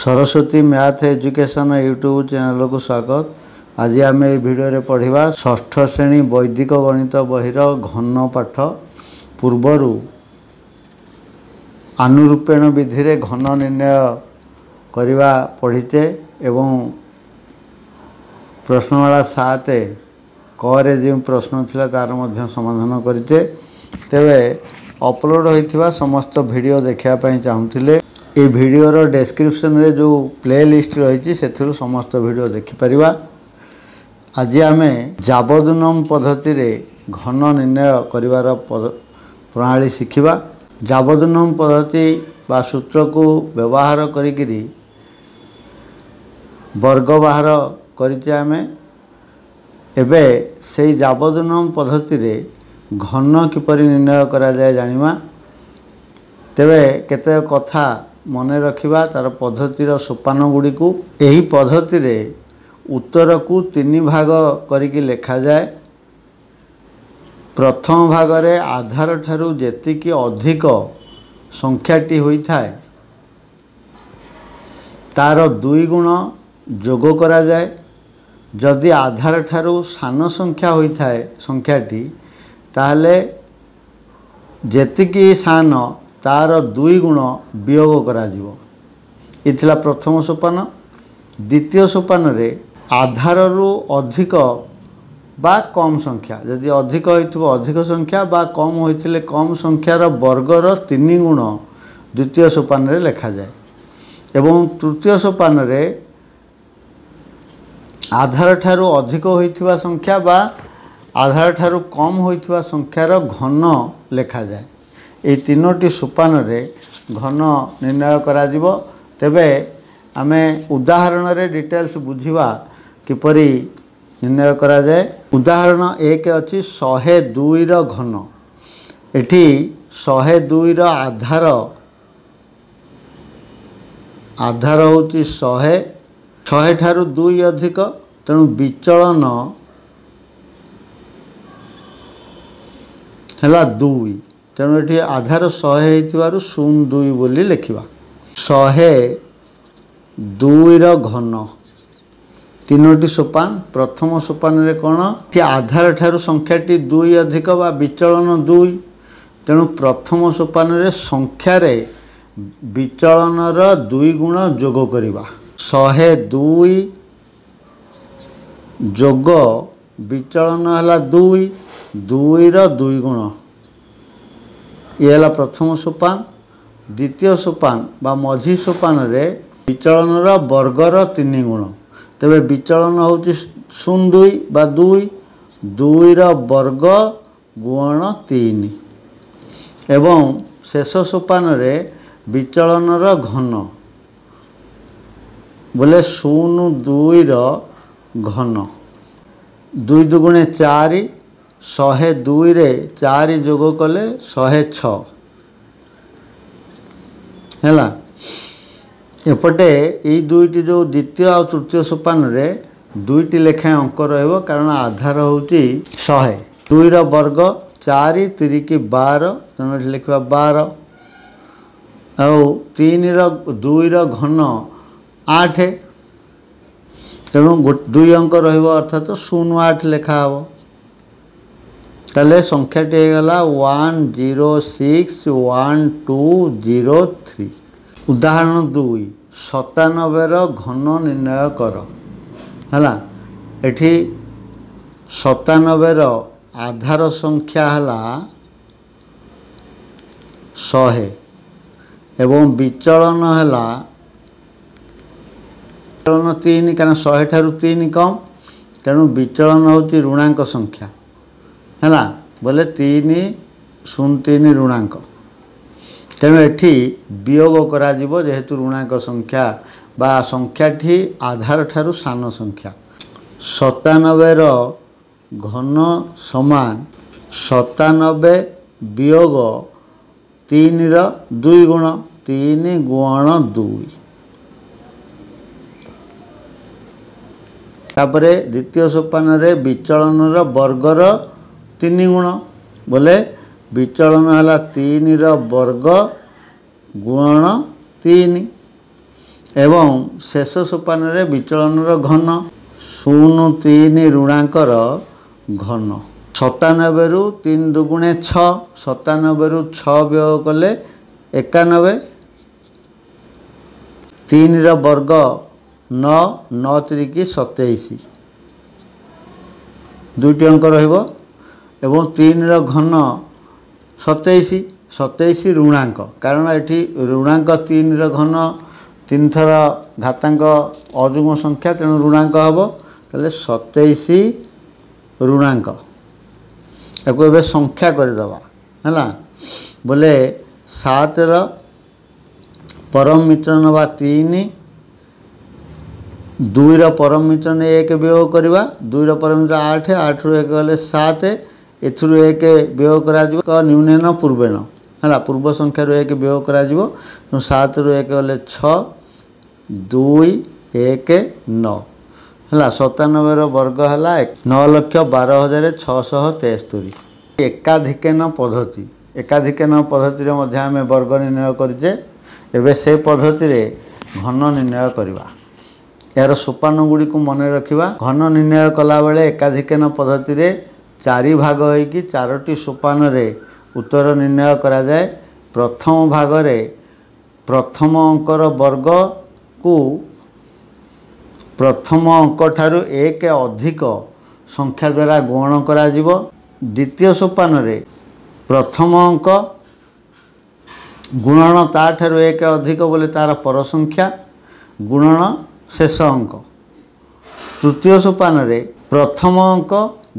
Saraswati math education YouTube channel को स्वागत। आज आम ये भिडियो पढ़ा षष्ठ श्रेणी वैदिक गणित बहिर घन पाठ पूर्वर आनुरूपेण विधि रे घन निर्णय करवा पढ़ीचे एवं प्रश्नवाला 7 क जो प्रश्न थिला तार मध्य समाधान करिचे। तेबे अपलोड होइथिबा समस्त वीडियो देखिया पई चाहुथिले ये वीडियोर डिस्क्रिप्शन रे जो प्ले लिस्ट रही से समस्त वीडियो देखिपर। आज आम जाबदुनम पद्धति रे घन निर्णय करिवार प्रणाली शिखिबा। जाबदुनम पद्धति बा सूत्र को व्यवहार करिकिरी वर्ग बाहर करिचे आमे। एबे से जाबदुनम पद्धति रे घन किपरि निर्णय करा जाय जानिमा। तेबे केते कथा मने रखिबा तार पद्धतिर सोपान गुडी को एही पद्धति रे उत्तर को 3 भाग करिकि लेखा जाए। प्रथम भाग रे आधार ठारू जेतिकी अधिक संख्याटी होई थाए तार 2 गुण जोग करा जाए। जदि आधार ठारू सान संख्या होई थाए संख्याटी ताहले जेतिकी सान तार 2 गुण वियोग करा जीवो। इथिला प्रथम सोपान। द्वितीय सोपान रे आधार रु अधिक बा कम संख्या जदि अधिक होइथिबो अधिक संख्या बा कम होइथिले कम संख्यार वर्गर 3 गुण द्वितीय सोपान रे लेखा जाए। एवं तृतीय सोपान रे आधार ठारू अधिक होइथिबा संख्या बा आधार ठारू कम होइथिबा संख्यार घन लेखा जाए। ये 3टी सोपान रे घन निर्णय करा जीवो। तेबे आमे उदाहरण रे डिटेल्स बुझिबा किपरि निर्णय करा जाए। उदाहरण 1 अछि 102 रो घन। एठी 102 रो आधार होची 100 ठारू 2 अधिक तेणु विचलन हैला 2। तेणु ये आधार 100 होइतिबारु 02 बोली लिखिबा। 102 रो घन 3टी सोपान। प्रथम सोपान रे कोन कि आधार ठारू संख्याटी 2 अधिक बा विचलन 2। तेणु प्रथम सोपान रे संख्या रे विचलन रो 2 गुण जोग करिबा। 102 जोग विचलन हला 2 रो 2 गुण ये प्रथम सोपान। द्वितीय सोपान बा मझी सोपान रे विचलन वर्गर 3 गुण। तेबे विचलन होची 02 बा 2 रो वर्ग गुण 3 एवं शेष सोपान रे विचलन घन बोले 02 रो घन 2 दुगुणे 4 102 रे 4 जोग कले 106 हैला। एपटे ये 2टी जो द्वितीय और तृतीय सोपान रे 2टी लेखा अंक रहिबो कारण आधार होची 100। 2 रो वर्ग 4 3 की 12 तेणु लिखा 12 और 3 रो 2 रो घन 8 तेणु 2 अंक रहिबो अर्थात 08 लेखा हबो। ताले संख्याटी गला 1061203। उदाहरण 2 97 रो घन निर्णय कर हला। एठी 97 रो आधार संख्या हला 100 एवं विचलन हला 3 कारण 100 ठारू 3 कम तेणु विचलन होची ऋणांक संख्या हैला बोले 303 ऋणांक। तेणु एठी वियोग करा जीवो जेहेतु ऋणांक संख्या बा संख्याटी आधार ठारू सान संख्या। 97 रो घन समान 97 वियोग 3 रो 2 गुण 3 गुण 2। तापरे द्वितीय सोपान रे विचलन वर्गर 3 गुण बोले विचलन हला 3 रो वर्ग गुण 3 एवं शेष सोपान विचलन घन 0 3 ऋणांकर घन 97 रु 3 दुगुणे 6 97 रु 6 व्यय कले 91 3 रो वर्ग 9 9 3 27 दुईटी अंक रहिबो एवं 3 रो घन 27 27 ऋणांक कारण एठी ऋणांक 3 रो घन 3 थर घातांक अजुग्म संख्या तेणु ऋणांक हम ताले 27 ऋणांक याको एबे संख्या करदेवा है बोले 7 रो परम मिश्रण बा 3 2 रो परम मिश्रण 1 व्यय करवा 2 रो परम मिश्रण 8 8 रु 1 गले 7 एथुरु 1 व्यय करा जिवो न्यूनेन पूर्वेण है पूर्व संख्या 1 व्यय करा जिवो 7 रु 1 गले 6 2 1 9 है 97 रो वर्ग है 9,12,673 एकाधिकेन पद्धति एकाधिकेन पद्धति आम वर्ग निर्णय करजे एबे से पद्धति रे घन निर्णय करवा यार सोपान गुड़ी को मन रखा घन निर्णय कला बेले एकाधिकेन पद्धति रे 4 भाग होइकी 4टी सोपान रे उत्तर निर्णय करा जाए प्रथम भाग रे प्रथम अंकर वर्ग को प्रथम अंक ठारू 1 अधिक संख्या द्वारा गुणन करा जिवो द्वितीय सोपान रे प्रथम अंक गुणन ता ठारू 1 अधिक बोले तार पर संख्या गुणन शेष अंक तृतीय सोपान रे प्रथम अंक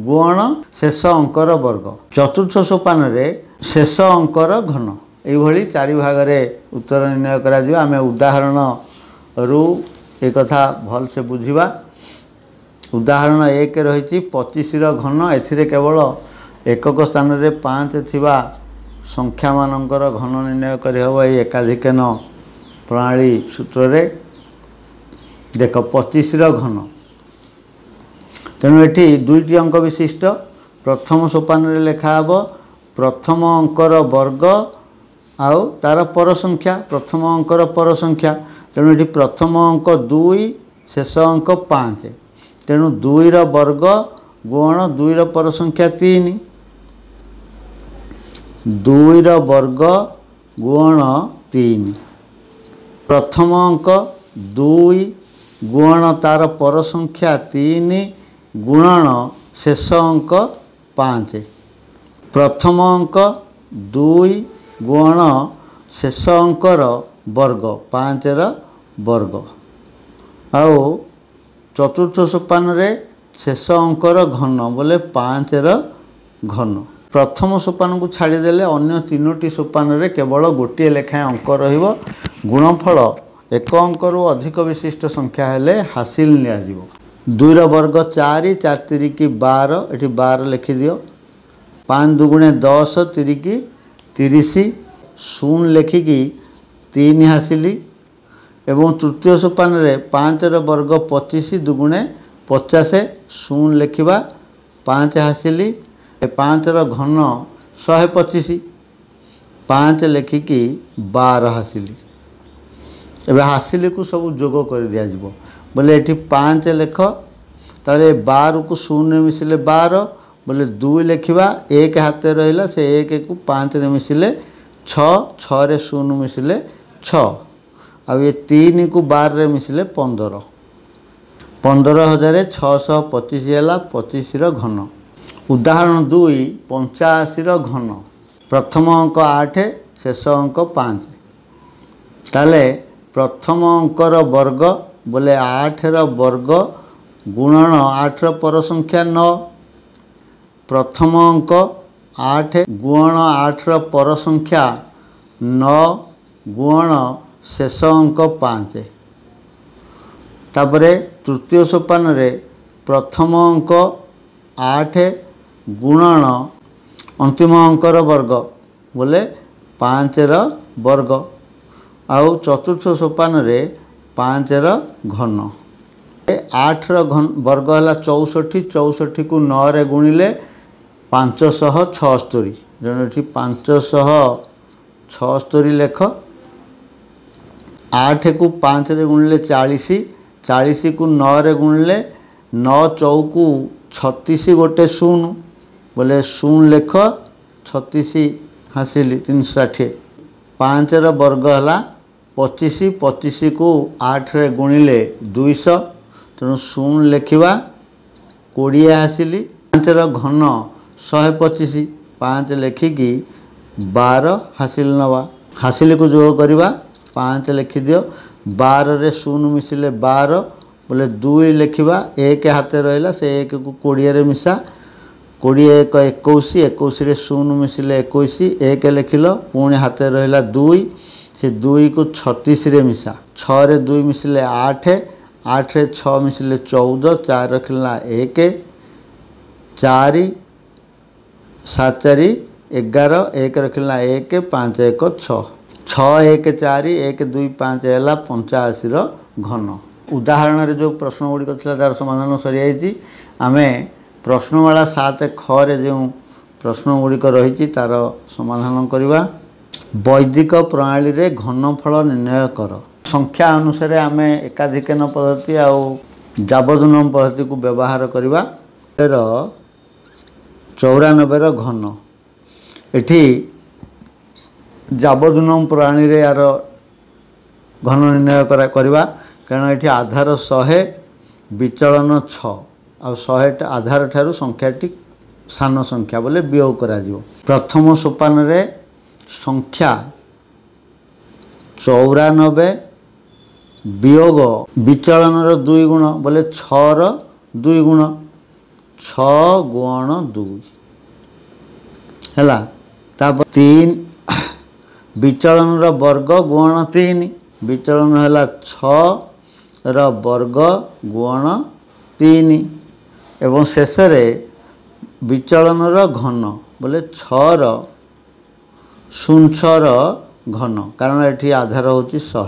गुण शेष अंकर वर्ग चतुर्थ सोपान रे शेष अंकर घन यही 4 भाग रे उत्तर निर्णय करा जिवो आमे उदाहरण रु एक कथा भल से बुझिबा उदाहरण 1 रही 25 रो घन एथिरे केवल एकक स्थान रे 5 थिबा संख्या मानकर घन निर्णय करि हबो ए एकाधिकेन प्रणाली सूत्र रे देख 25 रो घन तेणु एठी 2टी अंक विशिष्ट प्रथम सोपान रे लेखा हबो प्रथम अंकर वर्ग आउ तार पर संख्या प्रथम अंकर पर संख्या तेणु ये प्रथम अंक 2 शेष अंक 5 तेणु 2 रो वर्ग गुण 2 रो पर संख्या 3 2 रो वर्ग गुण 3 प्रथम अंक 2 गुण तार पर संख्या 3 गुणन शेष अंक 5 प्रथम अंक 2 गुण शेष अंकर वर्ग 5 रो वर्ग आउ चतुर्थ सोपान रे शेष अंकर घन बोले 5 रो घन प्रथम सोपान को छाड़ीदेले अन्य 3टी सोपान रे केवल गोटे लेखाएं अंक रहिबो गुणफल 1 अंक रु अधिक विशिष्ट संख्या हेले हासिल निया जिवो 2 रो वर्ग 4 4 3 की 12 एठी 12 लिखि दियो 5 दुगुणे 10 3 की 30 0 लिखिकी 3 हासिली एवं तृतीय सोपान रे 5 रो वर्ग 25 दुगुणे 50 0 लिखिबा 5 हासिली 5 रो घन 125 5 लिखिकी 12 हासिली एबे हासिली को सब जोग कर दिया जिवो बोले एठी 5 लेख ताले 12 को 0 मिसिले 12 बोले 2 लिखिबा 1 हाथे रहिला से 1 को 5 रे मिसिले 6 6 रे 0 मिसिले 6 आ ये 3 को 12 रे मिसिले 15 15,625 है 25 रो घन उदाहरण 2 85 रो घन प्रथम अंक 8 शेष अंक 5 ताले प्रथम अंकर वर्ग बोले 8 रो वर्ग गुणन 8 रो पर संख्या 9 प्रथम अंक 8 गुण 8 रो पर संख्या 9 गुण शेष अंक 5 तापरे तृतीय सोपान रे प्रथम अंक 8 गुणन अंतिम अंकर वर्ग बोले 5 रो वर्ग आउ चतुर्थ सोपान रे 5 रो घन 8 रो घन वर्ग है 64 64 को 9 रे गुणिले 576 जन 576 लेख 8 को 5 रे गुणिले 40, 40 को 9 रे गुणिले 9 चौकू 36 गोटे 0 बोले 0 लेख 36 हासिली 360। 5 रो वर्ग है 25, 25 को 8 रे गुणिले 200 तेणु 0 लिखा 20 हासिली। 5 रो घन 125, 5 लिखिकी 12 हासिल नवा। हासिल को जोग करवा 5 लिखि दियो। 12 रे 0 मिसिले 12 बोले 2 लिखा 1 हाथ रहा से 1 को 20 रे मिसा 20 1 21, 21 रे 0 मिसिले 21, 1 लिखिल पुणी हाथ रहा 2 से 2 को 36 रे मिसा 6 रे 2 मिसिले 8, 8 रे 6 मिसिले 14, 4 रखिला 1, 4 7 4 11, 1 रखिला 1, 5 1 6, 6 1 4 1 2 5 है 85 घन। उदाहरण रे जो प्रश्न गुड़िक था तार समाधान सरी आम प्रश्नवाला 7 ख रे जो प्रश्न गुड़िक रही तार समाधान करवा। वैदिक प्रणाली रे घनफल निर्णय कर। संख्या अनुसार आम एकाधिकन पद्धति आउ जाबजुनम पद्धति को व्यवहार करवा। 94 घन एठी जाबजुनम प्रणाली रे यार घन निर्णय करवा कारण ये आधार 100 विचलन 6 आ 100 आधार ठारू संख्याटी सान संख्या बोले वियोग करा जिवो। प्रथम सोपान रे संख्या 94 वियोग विचलन 2 गुण बोले 6 2 गुण 6 गुण 2 है। तापर 3 विचलन वर्ग गुण 3 विचलन है 6 वर्ग गुण 3 एवं शेष विचलन घन बोले 6 06 घन कारण ये आधार हूँ 100।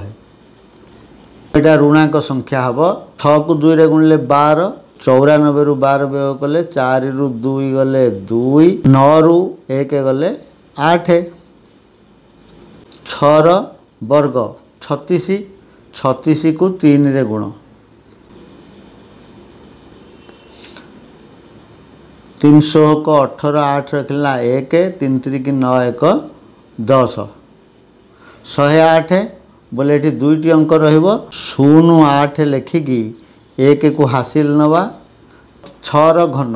यहाँ ऋणांक संख्या हम 6 को 2 रे गुणिले 12, 94 रु 12 वियोग कले 4 रु 2 गले 2, 9 रु 1 गले 8, 6 वर्ग 36, 36 को 3 रे गुण 300 को 18 8 रखला 1, 3 3 की 9 1 10, 108 बोले ये दुईटी अंक रहिबो 0 8 लिखिकी 1 को हासिल नवा। 6 घन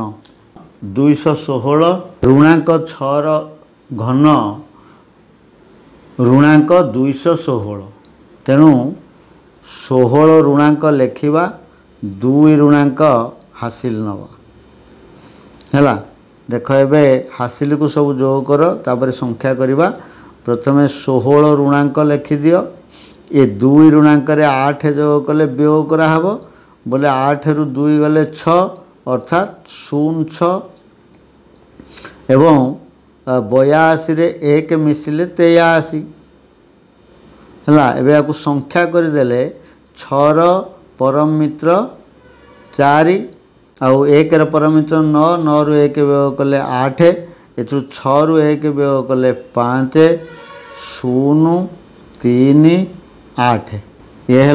216 ऋणांक 6 घन ऋणांक 216 तेणु 16 ऋणांक लिखा 2 ऋणांक हासिल नवा है। देख ए हासिल को सब जोग कर तापर संख्या करवा। प्रथमे 16 ऋणांक लिखिदि ये 2 ऋणांक 8 जोग कले वियोग कराहब बोले 8 रु 2 गले 6 अर्थात 0 6 एवं 82 रे 1 मिसिले 83 है। एबे आपको संख्या करदेले 6 परम मित्र 4 आउ 1 परम मित्र 9, 9 रु 1 वियोग कले 8 एथु 6 रु 1 वियोग कले 5 0 3 8 ये है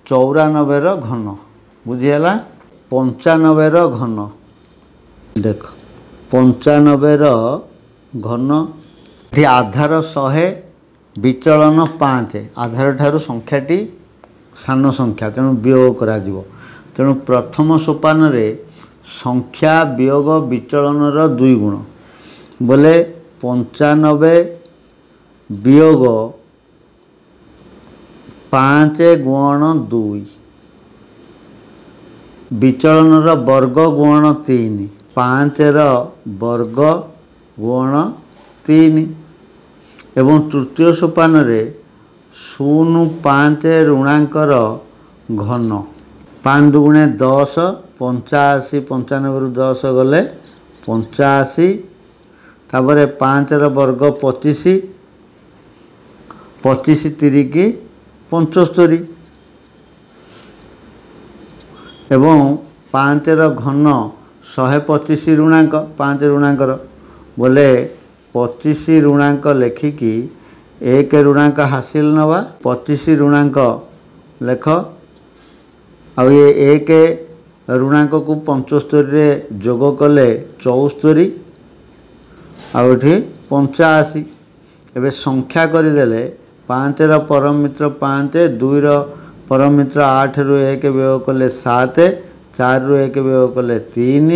94 घन बुझीगला। 95 घन देख 95 घन ये आधार 100 विचलन 5 आधार ठारू संख्याटी सान संख्या तेणु वियोग करा जिवो। तेणु प्रथम सोपान रे संख्या वियोग विचलन 2 गुण बोले 95 वियोग 5 गुण 2 विचलन वर्ग गुण 3 5 वर्ग गुण 3 एवं तृतीय सोपान रे 0 5 ऋणांकर घन 5 दुगुणे 10 85 95 रु 10 गले 85 तापर 5 वर्ग 25 25 3 की 75 एवं 5 घन 125 ऋणांक 5 ऋणांकर बोले 25 ऋणांक लिखिकी एक ऋणांक हासिल नवा 25 ऋणांक लेख आ ये एक ऋणांक को 75 रे जोग कले 74 आउठी 85 एबे संख्या करदेले 5 रो परम मित्र 5 2 रो परम मित्र 8 रु 1 व्यय कले 7 4 रु 1 व्यय कले 3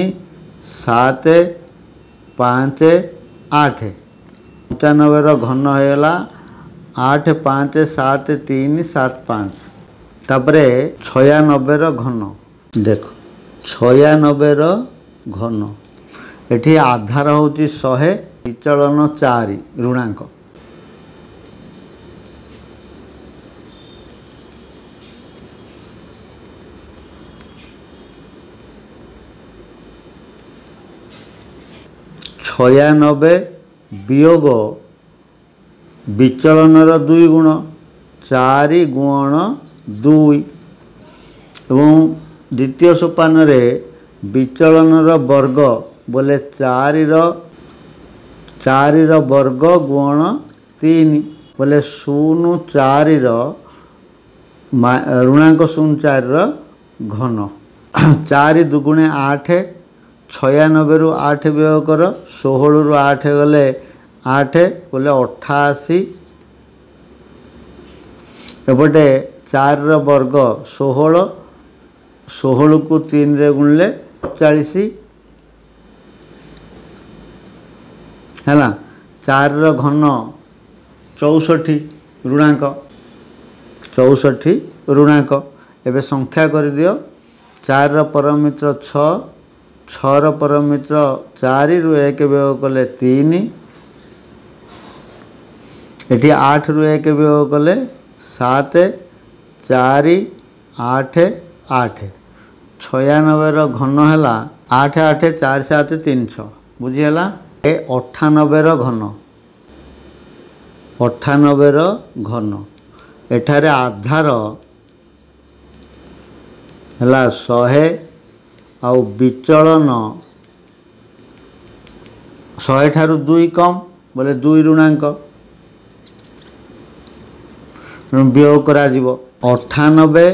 7 5 8 95 रो घन होएला 8 5 7 3 7 5 तापरे 96 रो घन देखो 96 रो घन एठी आधार होची 100 विचलन 4 ऋणांक छयानबे वियोग विचलनर 2 गुण 4 गुण 2 एवं द्वितीय सोपान रे विचलनर वर्ग बोले 4 वर्ग गुण 3 बोले 0 4 ऋणांक 0 4 घन 4 दुगुणे 8 96 रु 8 व्यय कर 16 रु 8 गले 8 बोले 88 एपटे 4 वर्ग 16 16 को 3 रे गुणले 40 है 4 घन 64 ऋणांक 64 ऋणांक एबे संख्या कर दियो 4 परम मित्र 6 6 परम मित्र 4 रु 1 व्यय कले 3 एटी 8 रु 1 व्यय कले 7 4 8 8 96 रो घन हैला 8 8 4 7 300 बुझीला 98 रो घन 98 रो घन एठारे आधार हैला 100 आउ विचलन 100 ठारू 2 कम बोले 2 ऋणांक वियोग करा जीवो 98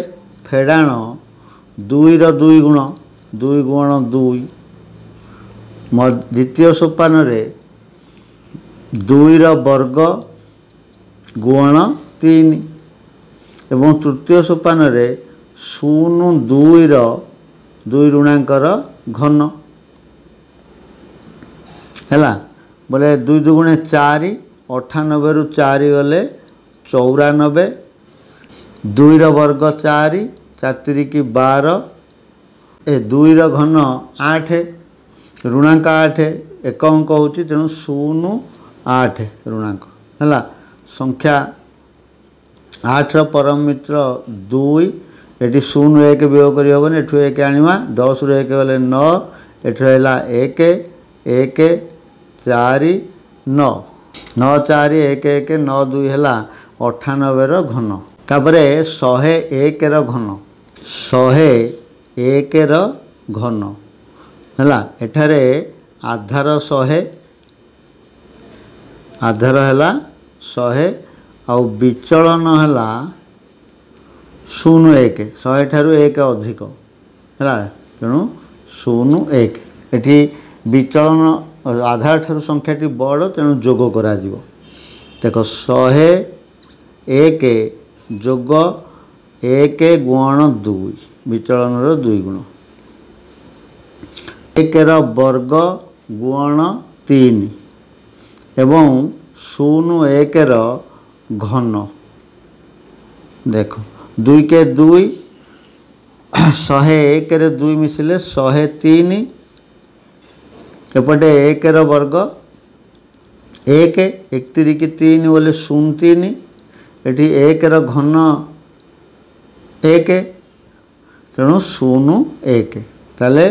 फेड़ाण 2 रो 2 गुण 2 गुण 2 द्वितीय सोपान रे 2 रो वर्ग गुण 3 एवं तृतीय सोपान रे 0 2 रो 2 ऋणांकर घन हैला बोले 2 दुगुणे 4 98 रु 4 गले 94 2 रो वर्ग 4 4 3 की 12 ए 2 रो घन 8 ऋणांक 8 एक अंक होची तेणु 0 8 ऋणांक हैला संख्या 8 रो परम मित्र 2 एटी 0 1 व्यय करी हबने एठु 1 आनिवा 10 रु 1 गले 9 एठु हैला 1 1 4 9 9 4 1 1 9 2 हैला 98 रो घन तापरे 101 रो घन 101 रो घन हैला एठारे आधार 100 आधार हैला 100 आ विचलन हैला 0 1 100 ठारू 1 अधिक है तेणु 0 1 एटी विचलन आधार ठारू संख्याटी बड़ तेणु जोग करा जीवो देखो 101 जोग 1 गुण 2 विचलन 2 गुण 1 रो वर्ग गुण 3 एवं 0 1 रो घन देखो 2 के 2 101 रे 2 मिसिले 103 एपटे 1 रो वर्ग 1 1 3 की 3 बोले 03 एटी 1 रो घन 1 तेणु 0 1 ताले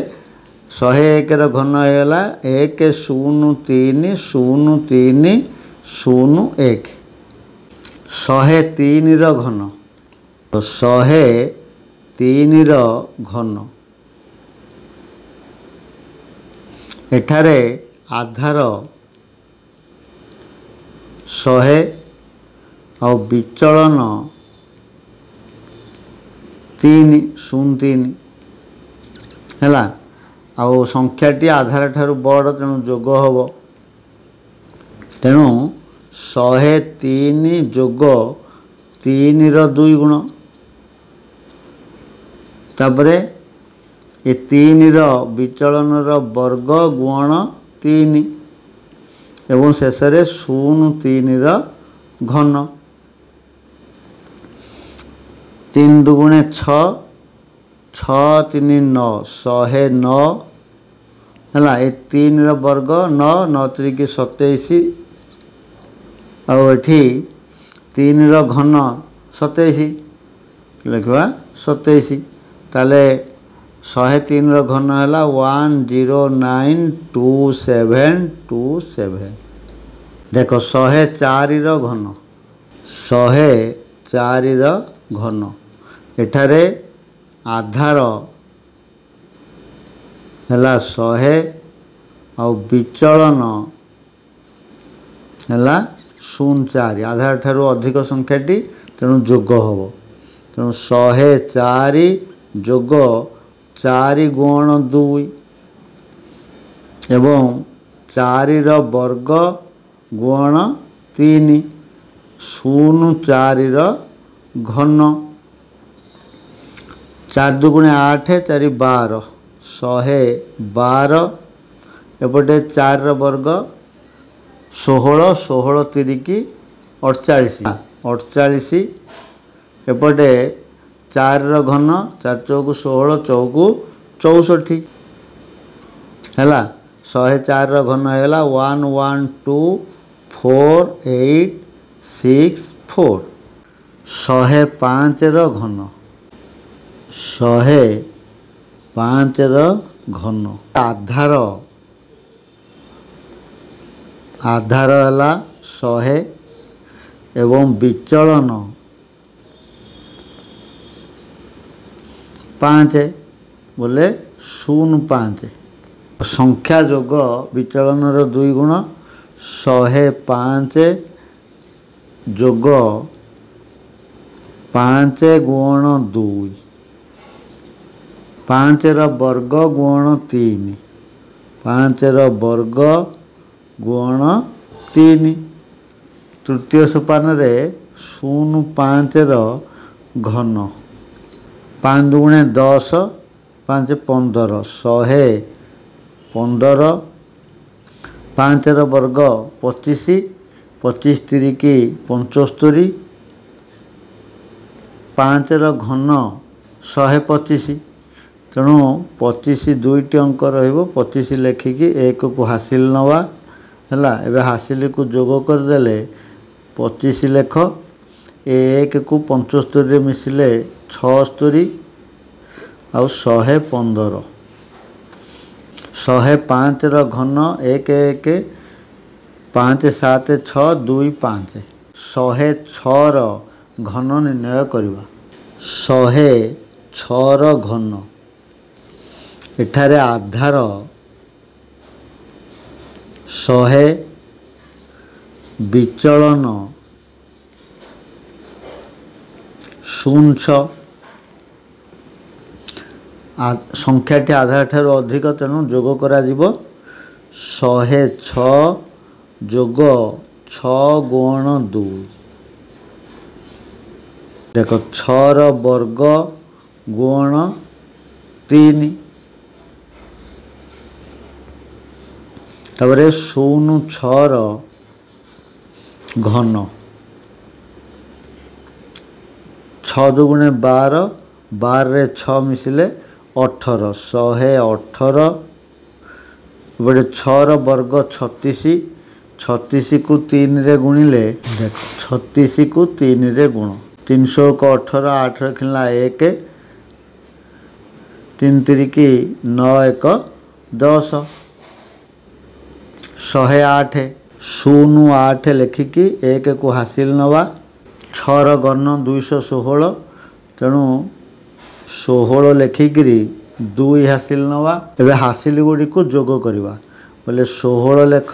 101 रो घन होगा 1 0 3 0 3 0 1 103 रो घन तो 103 रो घन एठारे आधार 100 ଆଉ ବିଚଳନ 303 ହେଲା। ଆଉ ସଂଖ୍ୟାଟି ଆଧାର ଠାରୁ ବଡ଼, ତେଣୁ ଯୋଗ ହେବ। ତେଣୁ 103 ଯୋଗ 3ର 2 ଗୁଣ, ତାପରେ ଏ 3ର ବିଚଳନର ବର୍ଗ ଗୁଣ 3 ଏବଂ ଶେଷରେ 0.3ର ଘନ। 3 ଦୁଗୁଣେ 6, 6 3 9, 109 ହେଲା। ଏ 3ର ବର୍ଗ 9, 9 3 27, ଆଉ ଏଠି 3ର ଘନ 27, ଲେଖିବା 27। ତାହେଲେ 103ର ଘନ ହେଲା 1092727। ଦେଖ 104ର ଘନ, 104ର ଘନ ଏଠାରେ ଆଧାର ହେଲା 100 ଆଉ ବିଚଳନ ହେଲା 0.4, ଆଧାର ଠାରୁ ଅଧିକ ସଂଖ୍ୟାଟି, ତେଣୁ ଯୋଗ ହେବ। ତେଣୁ 104 ଯୋଗ 4 ଗୁଣ 2 ଏବଂ 4ର ବର୍ଗ ଗୁଣ 3, 0.4ର ଘନ। 4 ଦୁଗୁଣେ 8, 4 12, 112। ଏପଟେ 4ର ବର୍ଗ 16, 16 3 48, 48। ଏପଟେ 4ର ଘନ 4 ଚଉକୁ 16, ଚଉକୁ 64 ହେଲା। 104ର ଘନ ହେଇଗଲା 112484। 105ର ଘନ, 105ର ଘନ ଆଧାର ହେଲା 100 ଏବଂ ବିଚଳନ 5 ବୋଲେ 0.5। ସଂଖ୍ୟା ଯୋଗ ବିଚଳନର 2 ଗୁଣ, 105 ଯୋଗ 5 ଗୁଣ 2, 5ର ବର୍ଗ ଗୁଣ 3, 5ର ବର୍ଗ ଗୁଣ 3। ତୃତୀୟ ସୋପାନରେ 0.5ର ଘନ, 5 ଦୁଗୁଣେ 10, 5 15, 115। 5ର ବର୍ଗ 25, 25 3 75। 5ର ଘନ 125, ତେଣୁ 25 ଦୁଇଟି ଅଙ୍କ ରହିବ। 25 ଲେଖିକି 1କୁ ହାସିଲ ନେବା ହେଲା। ଏବେ ହାସିଲକୁ ଯୋଗ କରିଦେଲେ 25 ଲେଖ, 1କୁ 75ରେ ମିଶିଲେ 76 ଆଉ 115। 105ର ଘନ 1 1, 5 7 6 2 5। 106ର ଘନ ନିର୍ଣ୍ଣୟ କରିବା। 106ର ଘନ ଏଠାରେ ଆଧାର 100, ବିଚଳନ 0.6। ସଂଖ୍ୟାଟି ଆଧାର ଠାରୁ ଅଧିକ, ତେଣୁ ଯୋଗ କରାଯିବ। 106 ଯୋଗ 6 ଗୁଣ 2, ଦେଖ 6ର ବର୍ଗ ଗୁଣ 3, ତାପରେ 0.6ର ଘନ, 6 ଦୁଗୁଣେ 12, 12ରେ 6 ମିଶିଲେ 18, 118। ଏପଟେ 6ର ବର୍ଗ 36, 36କୁ 3ରେ ଗୁଣିଲେ, ଦେଖ 36କୁ 3ରେ ଗୁଣ, 318, 8ରେ ଖେଳିଲା 1, 3 3 9 1 10, 108। 0.8 ଲେଖିକି 1କୁ ହାସିଲ ନେବା। 6ର ଘନ 216, ତେଣୁ 16 ଲେଖିକିରି 2 ହାସିଲ ନେବା। ଏବେ ହାସିଲ ଗୁଡ଼ିକୁ ଯୋଗ କରିବା ବୋଲେ 16 ଲେଖ,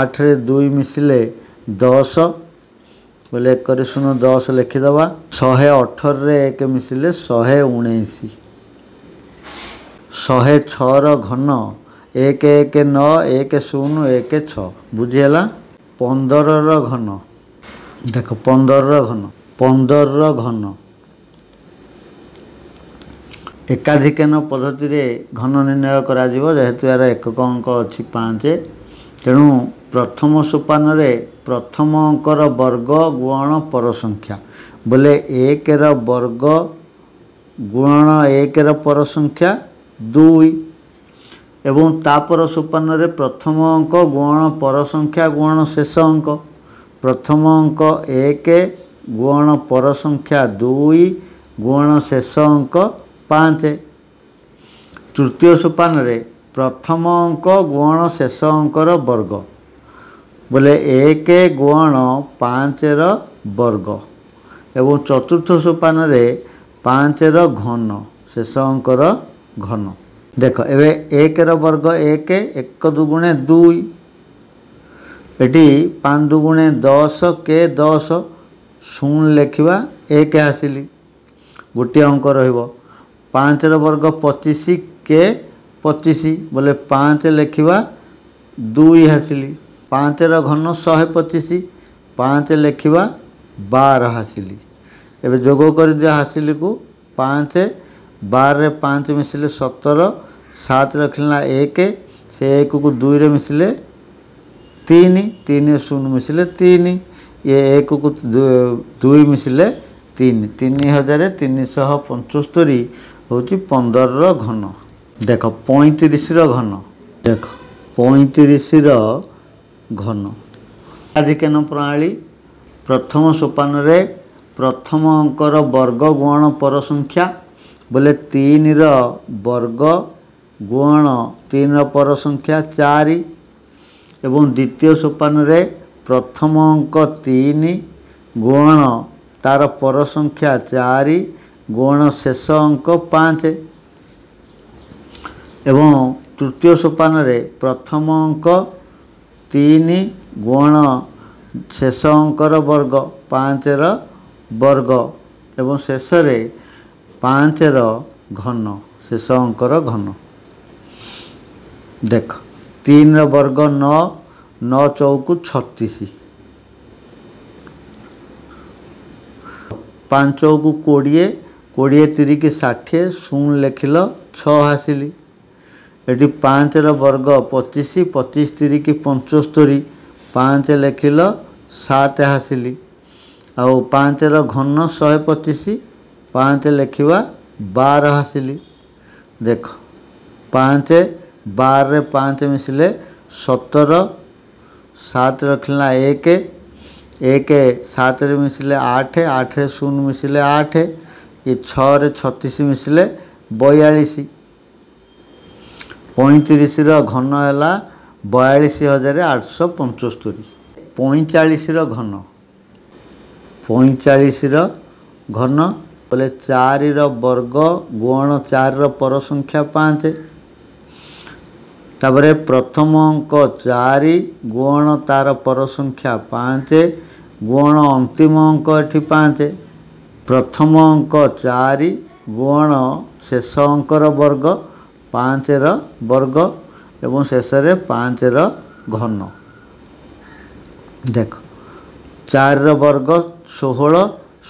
8ରେ 2 ମିଶିଲେ 10 बोले 1/10 लिखिदबा 118 रे 1 मिसिले 119 106 घन 119 1016 बुझीगला 15 घन देख 15 घन 15 घन एकाधिकन पद्धति रे घन निर्णय करा जीवो जेहेतु यार एकक अंक अछि 5 तेणु प्रथम सोपान रे प्रथम अंकर वर्ग गुणन पर संख्या बोले 1 र वर्ग गुणन 1 र पर संख्या 2 एवं तापर सोपान रे प्रथम अंक गुणन पर संख्या गुणन शेष अंक प्रथम अंक 1 गुणन पर संख्या 2 गुणन शेष अंक 5 तृतीय सोपान रे प्रथम अंक गुणन शेष अंकर वर्ग बोले 1 गुणन 5 र वर्ग एवं चतुर्थ सोपान रे 5 र घन शेष अंकर घन देख एबे 1 र वर्ग 1 1 दुगुणे 2 एटी 5 दुगुणे 10 के 10 शून्य लिखा 1 आसिली गोटे अंक रहिबो 5 र वर्ग 25 के 25 बोले 5 लिखा 2 आसिली 5 र घन 125 5 लिखा 12 हासिली एबे जोग कर दिया हासिली को 5 12 रे 5 मिसिले 17 7 रखला 1 से 1 को 2 रे मिसिले 3 3 शून्य मिसिले 3 ये 1 को 2 मिसिले 3 3375 होची 15 रो घन देख 35 रो घन देख 35 रो घन अधिकन प्रणाली प्रथम सोपान रे प्रथम अंकर वर्ग गुणन पर संख्या बोले 3 रो वर्ग गुणन 3 रो पर संख्या 4 एवं द्वितीय सोपान रे प्रथम अंक 3 गुणन तार पर संख्या 4 गुणन शेष अंक 5 एवं तृतीय सोपान रे प्रथम अंक 3 गुण शेष अंकर वर्ग 5 र वर्ग एवं शेष रे 5 र घन शेष अंकर घन देख 3 र वर्ग 9 9 चौकु 36 5 चौकु 20 20 3 की 60 शून्य लिखिल 6 हासिली एटी 5 र वर्ग 25 25 3 की 75 5 लिखिल 7 हासिली आउ 5 र घन 125 5 लिखा 12 हासिली देख 5 12 रे 5 मिसिले 17 7 रखला 1 1 7 रे मिसिले 8 8 रे 0 मिसिले 8 ये 6 रे 36 मिसिले 42 35 रो घन है 42,875 45 रो घन 45 रो घन बोले 4 रो वर्ग गुण 4 रो पर संख्या 5 तापर प्रथम अंक 4 गुण तार पर संख्या 5 गुण अंतिम अंक एठी 5 प्रथम अंक 4 गुण शेष अंकर वर्ग 5 र वर्ग एवं शेष रे 5 र घन देख 4 र वर्ग 16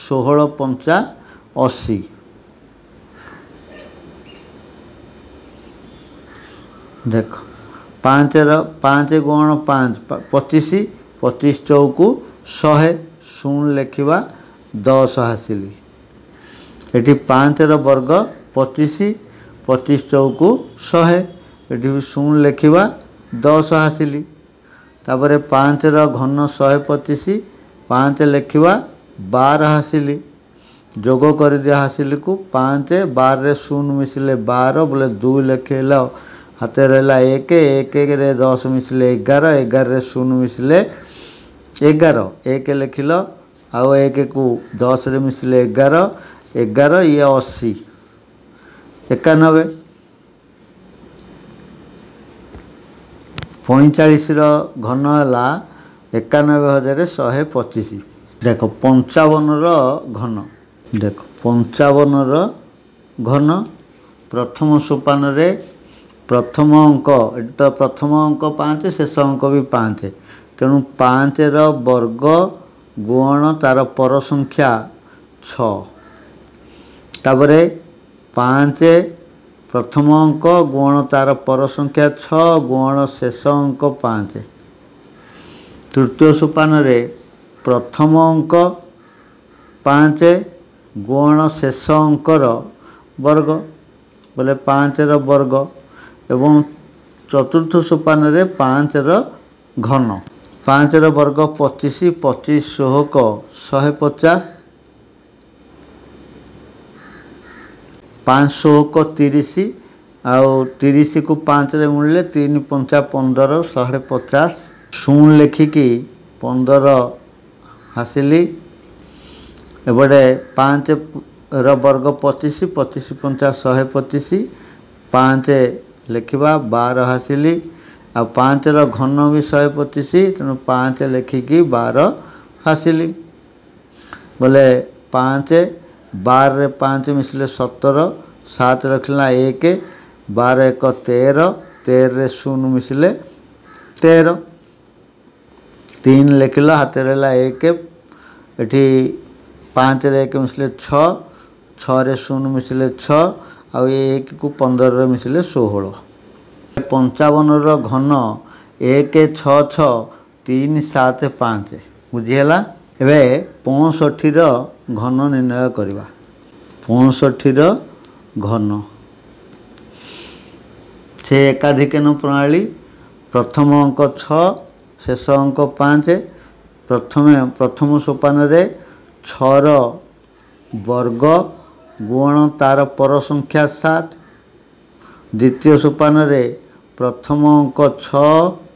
16 पंचा 80 देख 5 र 5 गुण 5 25 25 चौकु 100 शून्य लिखा 10 हासिली एटी 5 र वर्ग 25 25 चौकु 100 एटी शून्य लिखा 10 हासिली तापर 5 र घन 125 5 लिखा 12 हासिली जोग कर दिया हासिली को 5 12 रे 0 मिसिले 12 बोले 2 लिखेला हाथ रहा 1 1 रे 10 मिसिले 11 11 रे 0 मिसिले 11 1 लिखिल आउ 1 को 10 रे मिसिले 11 11 ये 80 91 45 रो घन है 91,125 देख 55 घन देख 55 घन प्रथम सोपान रे प्रथम अंक तो प्रथम अंक 5 शेष अंक भी 5 तेणु 5 वर्ग गुण तार पर संख्या 6 तापरे 5 प्रथम अंक गुण तार पर संख्या 6 गुण शेष अंक 5 तृतीय सोपान रे प्रथम अंक 5 गुण शेष अंकर वर्ग बोले 5 वर्ग एवं चतुर्थ सोपान रे 5 घन 5 वर्ग 25 25 16 150 5 16 30 आउ 30 को 5 रे मुड़ले 3 5 15 150 शून लेखिकी 15 हासिली एबडे 5 वर्ग 25 25 50 125 5 लिखा 12 हासिली आ 5 घन भी 125 तेणु 5 लिखिकी 12 हासिली बोले 5 12 रे 5 मिसले 17 7 रखला 1 12 1 13 13 रे 0 मिसले 13 3 लिखला हाथ रहा 1 एठी 5 रे 1 मिसले 6 6 रे 0 मिसले 6 आउ 1 को 15 रे मिसले 16 55 घन 1 6 6 3 7 5 बुझीगला एबे 65 घन निर्णय करवा 65 घन से एकाधिकन प्रणाली प्रथम अंक 6 शेष अंक 5 प्रथम सोपान रे 6 वर्ग गुण तार पर संख्या 7 द्वितीय सोपान रे प्रथम अंक 6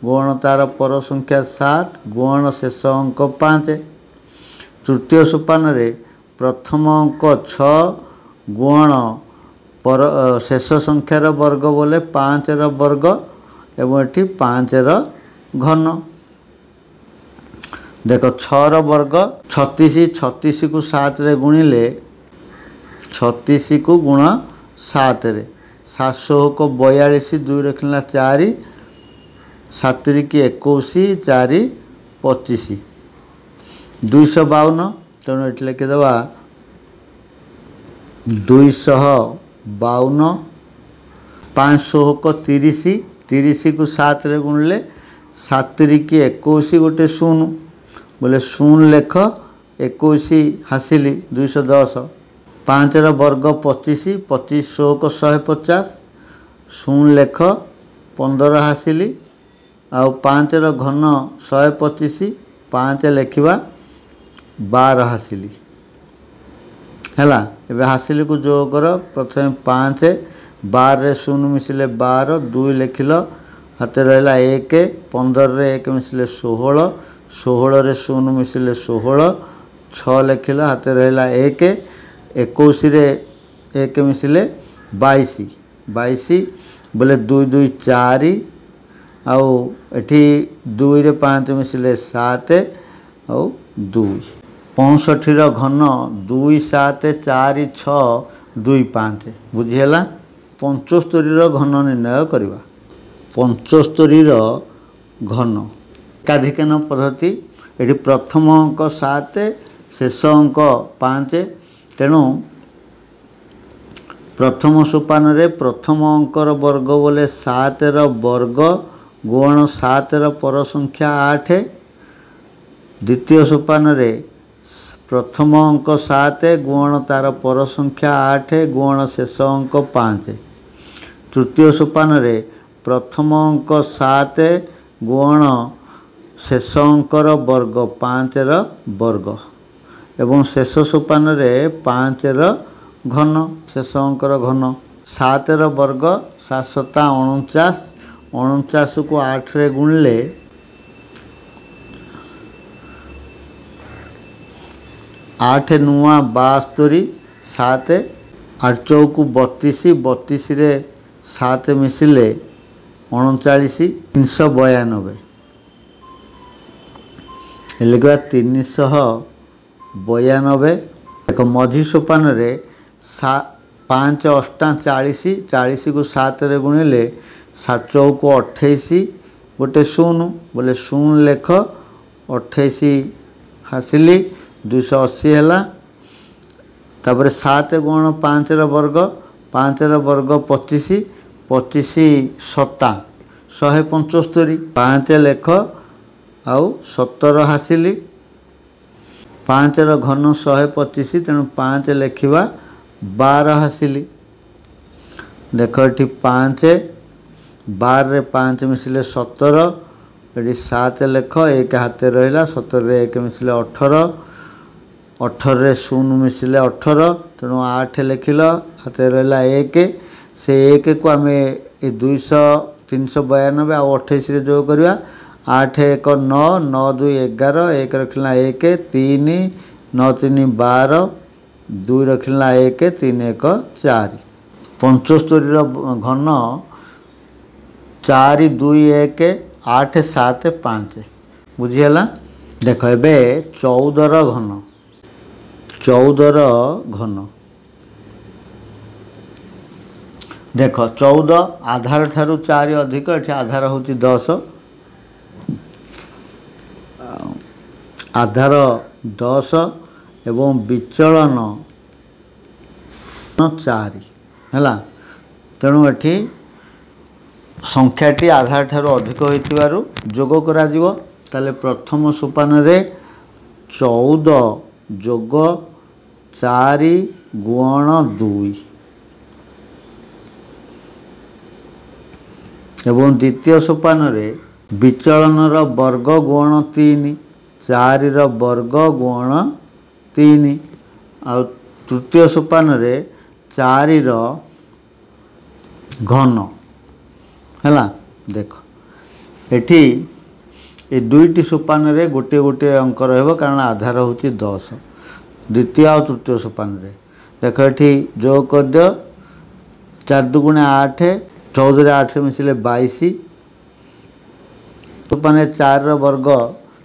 गुण तार पर संख्या 7 गुण शेष अंक 5 तृतीय सोपान रे प्रथम अंक 6 गुण पर शेष संख्यार वर्ग बोले 5 वर्ग एवं एटी 5 घन देख 6 वर्ग 36 36 को 7 रे गुणिले 36 को गुण 7 रे 700 को 42 2 रखला 4 7 की 21 4 25 252 तेणु ये लिखिदेवा 252 500 को 30 30 को 7 रे गुणिले 7 की 21 गोटे 0 बोले 0 लेख 21 हासिली 210 5 वर्ग 25 25 को 150 0 लेख 15 हासिली आउ 5 घन 125 5 लिखा 12 हासिली है एवं हासिली को जो कर प्रथम 5 12 रे 0 मिसले 12 2 लिखिल हाथ रहा 1 15 रे 1 मिसले 16 16 रे 0 मिसले 16 6 लिखिल हाथ रहा 1 21 रे 1 मिसले 22 22 बोले 2 2 4 आउ एठी 2 रे 5 मिसले 7 आउ 2 65 घन 2 7 4 6 2 5 बुझीगला 75 घन निर्णय करवा 75 घन एकाधिकन पद्धति ये प्रथम अंक 7 शेष अंक 5 तेणु प्रथम सोपान रे प्रथम अंकर वर्ग बोले 7 वर्ग गुण 7 पर संख्या 8 द्वितीय सोपान रे प्रथम अंक 7 गुण तार पर संख्या 8 गुण शेष अंक 5 तृतीय सोपान रे प्रथम अंक 7 गुण शेष अंकर वर्ग 5 वर्ग एवं शेष सोपान रे 5 घन शेष अंकर घन 7 वर्ग 7 7 49 49 को 8 रे गुणले 8 नुआ 72 7 8 चौकू 32 32 रे 7 मिसिले 39 392 लिखा 392 92। एक मझी सोपान रे 5 8 40, 40 को 7 रे गुणिले 7 चौक 28 गोटे 0 बोले 0 लेख 28 हासिली 280 है। तापर 7 गुण 5 वर्ग 5 वर्ग 25 25 7 175 5 लेख आउ 17 हासिली 5 घन 125 तेणु 5 लेखिवा 12 हासिली। देख ये 5 12 रे 5 मिसिले 17 ये 7 लेख 1 हाथ रहा 17 रे 1 मिसिले 18 18 रे 0 मिसिले 18 तेणु 8 लिखिल हाथ रहा 1 से 1 को आम 200 392 आ 28 रे जोग करवा 8 1 9 9 2 11 1 रखिला 1 3 9 3 12 2 रखिला 1 3 1 4 75 घन 4 2 1 8 7 5 बुझीगला। देख ए 14 घन 14 घन देख 14 आधार ठारू 4 अधिक ये आधार हूँ 10 आधार 10 एवं विचलन 4 है। तेणु ये संख्याटी आधार ठारू अधिक होइतिबारु जोग करा जिवो। ताले प्रथम सोपान रे 14 जोग 4 गुण 2 एवं द्वितीय सोपान रे विचलन वर्ग गुण 3 4 वर्ग गुण 3 आ तृतीय सोपान रे 4 घन है। देख एठी ए दुईटी सोपान रे गोटे गोटे अंक रहिबो कारण आधार होची 10 द्वितीय और तृतीय सोपान रे। देख एठी जो कर दियो 4 दुगुणे 8 14 रे 8 मिसिले 22 सोपान 4 वर्ग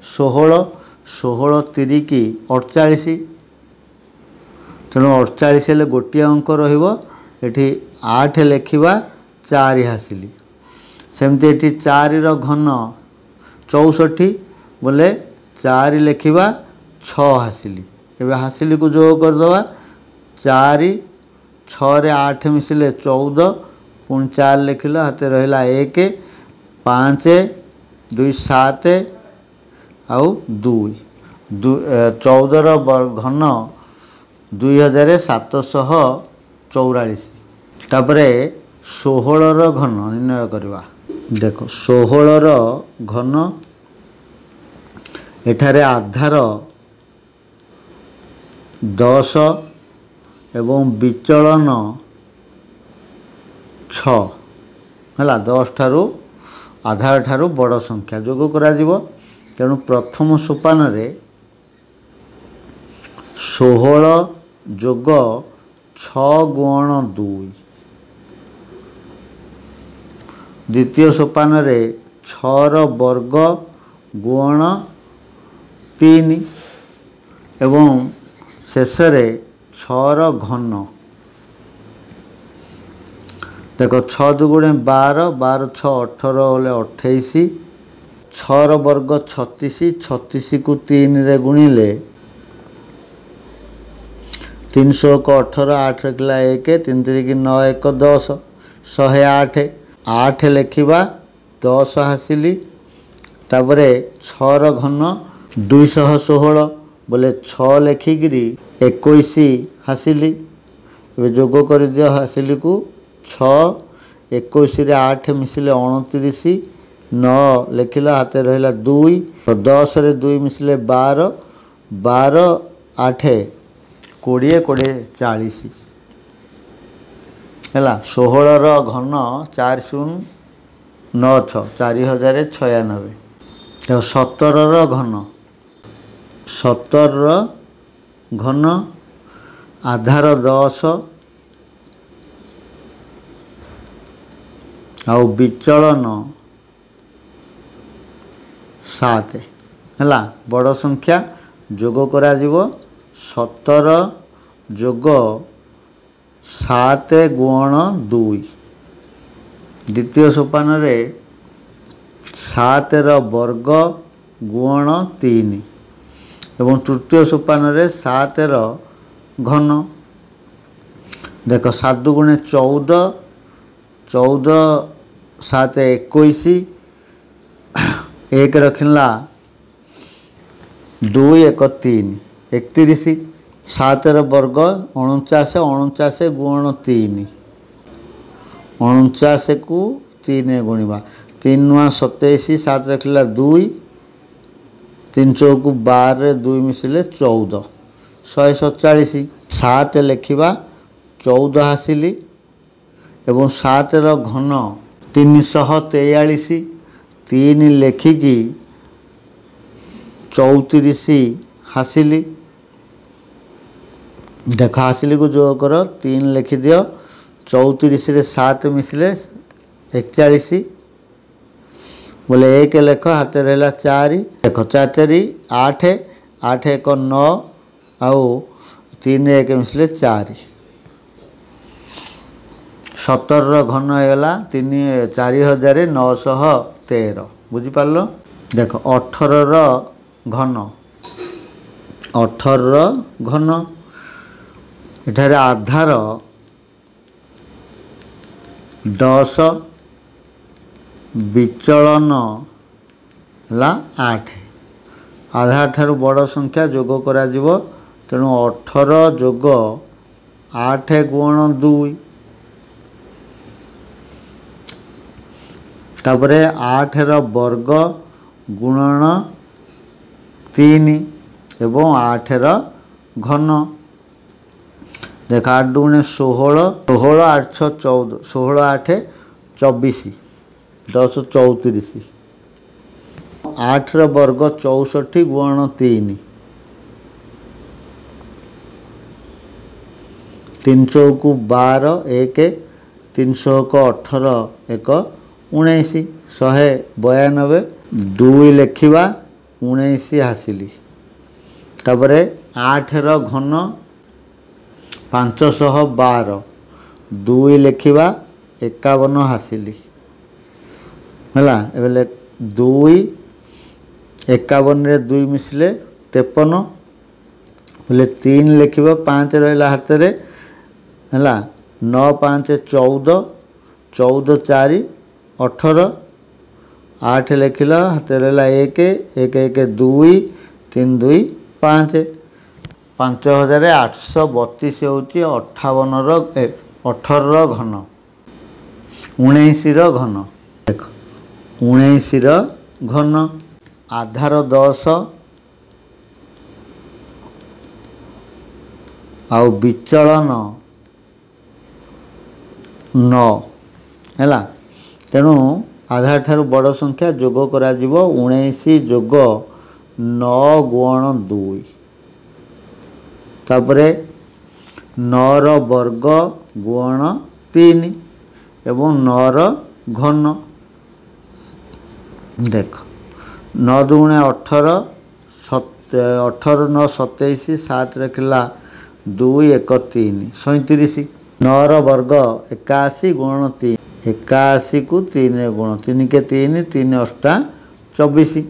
16 16 3 48 तेणु 48 हेले गोटे अंक रहिबो एठी 8 लेखिबा 4 हासिली। सेमती एठी 4 घन 64 बोले 4 लेखिबा 6 हासिली। एबे हासिली को जोग कर दवा 4 6 रे 8 मिसिले 14 पुणी 4 लिखिल हाथ रहा 1 5 2 7 आउ 2 14 घन 2744 तापरे 16 घन निर्णय करवा। देख 16 घन एठारे आधार 10 एवं विचलन 6 है 10 ठारू आधार ठारू बड़ संख्या जोग करा जिवो। तेणु प्रथम सोपान रे 16 जोग 6 गुण 2 द्वितीय सोपान रे 6 वर्ग गुण 3 एवं शेष रे 6 घन। देखो 6 दुगुणे 12 12 6 18 होले 28 6 वर्ग 36 36 को 3 रे गुणिले 300 को 18 8 रखला 1 3 3 की 9 1 10 108 8 लिखिबा 10 हासिली। तापरे 6 घन 216 बोले 6 लेखिकी 21 हासिली। जोग कर दियो हासिली को 6 21 रे 8 मिसिले 29 9 लिखिल हाथ रहा 2 10 रे 2 मिसिले 12 12 8 20 20 40 है। 16 घन 4096 4096 17 घन 17 घन आधार 10 आउ विचलन 7 है बड़ संख्या जोग करा जिवो। 17 যোগ 7 ଗୁଣନ 2। ଦ୍ୱିତୀୟ ସୋପାନରେ 7ର ବର୍ଗ ଗୁଣନ 3 ଏବଂ ତୃତୀୟ ସୋପାନରେ 7ର ଘନ। ଦେଖ 7 ଗୁଣେ 14, 14 7 21, 1 ରଖିଲା 2 1 3 31। 7ର ବର୍ଗ 49, 49 ଗୁଣନ 3, 49 କୁ 3 ଗୁଣିବା, 3 9 27, 7 ରଖିଲା 2, 3 ଚଉକୁ 12, 2 ମିଶିଲେ 14, 147। 7 ଲେଖିବା 14 ଆସିଲି ଏବଂ 7ର ଘନ 343, 3 ଲେଖିକି 34 ହାସିଲି। ଦେଖ ହାସିଲି କୁ ଯୋଗ କର, 3 ଲେଖିଦିଅ, 34ରେ 7 ମିଶିଲେ 41, ବୋଲେ 1 ଲେଖ, ହାତରେ ରହିଲା 4। ଦେଖ 4 4 8, 8 1 9 ଆଉ 3 1 ମିଶିଲେ 4। 17ର ଘନ ହେଇଗଲା 4913। ବୁଝିପାରିଲ? ଦେଖ 18ର ଘନ, 18ର ଘନ ଏଠାରେ ଆଧାର 10, ବିଚଳନ ହେଲା 8। ଆଧାର ଠାରୁ ବଡ଼ ସଂଖ୍ୟା ଯୋଗ କରାଯିବ, ତେଣୁ 18 ଯୋଗ 8 ଗୁଣନ 2। ତାପରେ 8ର ବର୍ଗ ଗୁଣନ 3 ଏବଂ 8ର ଘନ। ଦେଖ 8 ଦୁଗୁଣେ 16, 16 8 6 14, 16 8 24, 10 34। 8ର ବର୍ଗ 64 ଗୁଣନ 3, 3 ଚଉକୁ 12, 1 3 1 18, 1 19, 192। 2 ଲେଖିବା, 19 ହାସିଲି। ତାପରେ 8ର ଘନ 512, 2 ଲେଖିବା, 51 ହାସିଲି ହେଲା। ଏବେ 2 51ରେ 2 ମିଶିଲେ 53, ବୋଲେ 3 ଲେଖିବ, 5 ରହିଲା ହାତରେ ହେଲା। 9 5 14, 14 4 18, 8 ଲେଖିଲ, ହାତରେ ରହିଲା 1 1 1 2 3 2 5। 5832 ହେଉଛି 18ର ଘନ। 19ର ଘନ, ଦେଖ 19ର ଘନ ଆଧାର 10 ଆଉ ବିଚଳନ 9 ହେଲା। ତେଣୁ ଆଧାର ଠାରୁ ବଡ଼ ସଂଖ୍ୟା ଯୋଗ କରାଯିବ, 19 ଯୋଗ 9 ଗୁଣନ 2। ତାପରେ 9ର ବର୍ଗ ଗୁଣନ 3 ଏବଂ 9ର ଘନ। ଦେଖ 9 ଦୁଗୁଣେ 18, 18 9 27, 7 ରଖିଲା 2 1 3 37। 9ର ବର୍ଗ 81 ଗୁଣନ 3, 81 କୁ 3 ଗୁଣ, 3 କେ 3 3 8 24,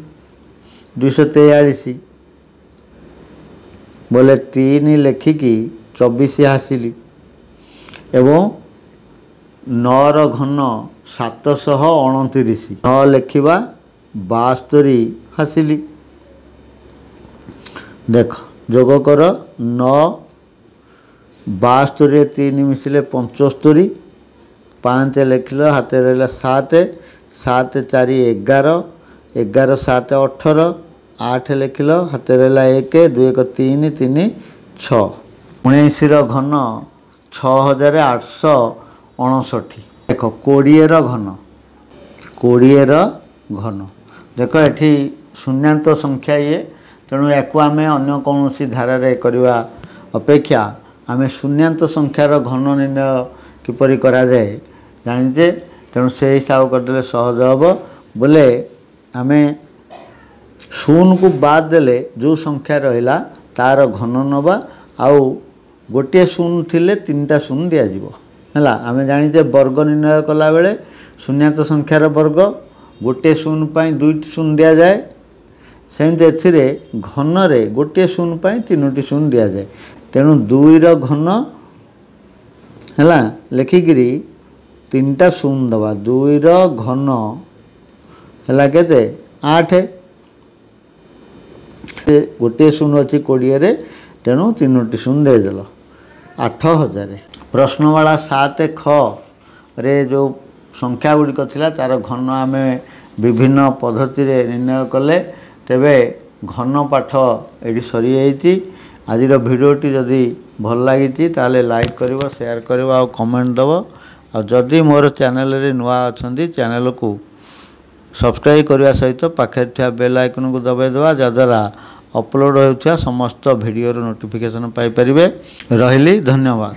243, ବୋଲେ 3 ଲେଖିକି 24 ହାସିଲି ଏବଂ 9ର ଘନ 729, 9 ଲେଖିବା, 72 ହାସିଲି। ଦେଖ ଯୋଗ କର, 9 72ରେ 3 ମିଶିଲେ 75, 5 ଲେଖିଲ, ହାତରେ ରହିଲା 7 7 4 11, 11 7 18, 8 ଲେଖିଲ, ହାତରେ ରହିଲା 1 2 1 3 3 6। 19ର ଘନ 6859। ଦେଖ 20ର ଘନ, 20ର ଘନ ଦେଖ ଏଠି ଶୂନ୍ୟାନ୍ତ ସଂଖ୍ୟା ଇଏ, ତେଣୁ ୟାକୁ ଆମେ ଅନ୍ୟ କୌଣସି ଧାରାରେ କରିବା ଅପେକ୍ଷା ଆମେ ଶୂନ୍ୟାନ୍ତ ସଂଖ୍ୟାର ଘନ ନିର୍ଣ୍ଣୟ କିପରି କରାଯାଏ ଜାଣିଛେ, ତେଣୁ ସେହି ହିସାବ କରିଦେଲେ ସହଜ ହେବ। ବୋଲେ ଆମେ 0କୁ ବାଦ ଦେଲେ ଯେଉଁ ସଂଖ୍ୟା ରହିଲା तार घन नवा आउ गोटे शून्य थिले 3टा शून्य दिया जिवो हैला। आमे जानिते वर्ग निर्णय कला बेले शून्यात संख्यार वर्ग गोटे शून्य पाई 2टी शून्य दिया जाए सेमती एथिरे घन रे गोटे शून्य पाई 3टी शून्य दिया जाए। तेणु 2 रो घन हैला लेखिकी 3टा शून्य दबा 2 रो घन हैला केते 8 गोटे शून्य अच्छी 20 रे तेणु 3टी शून्य देदेल 8000। प्रश्नवाला 7 ख रे जो संख्या गुड़िक थिला तार घन आम विभिन्न पद्धति रे निर्णय कले तेबे घन पाठ ये सरी जाइए। आज भिडियोटी जदि भल लगी ताले लाइक करिवो शेयर करिवो आ कमेंट दब आ जदि मोर चैनल रे नुआ अछंती चैनल को सब्सक्राइब करने सहित पाखे था बेल आइकन को दबाई देवा जद्वारा अपलोड होता समस्त भिडियो नोटिफिकेशन पाई परिबे। रहिली धन्यवाद।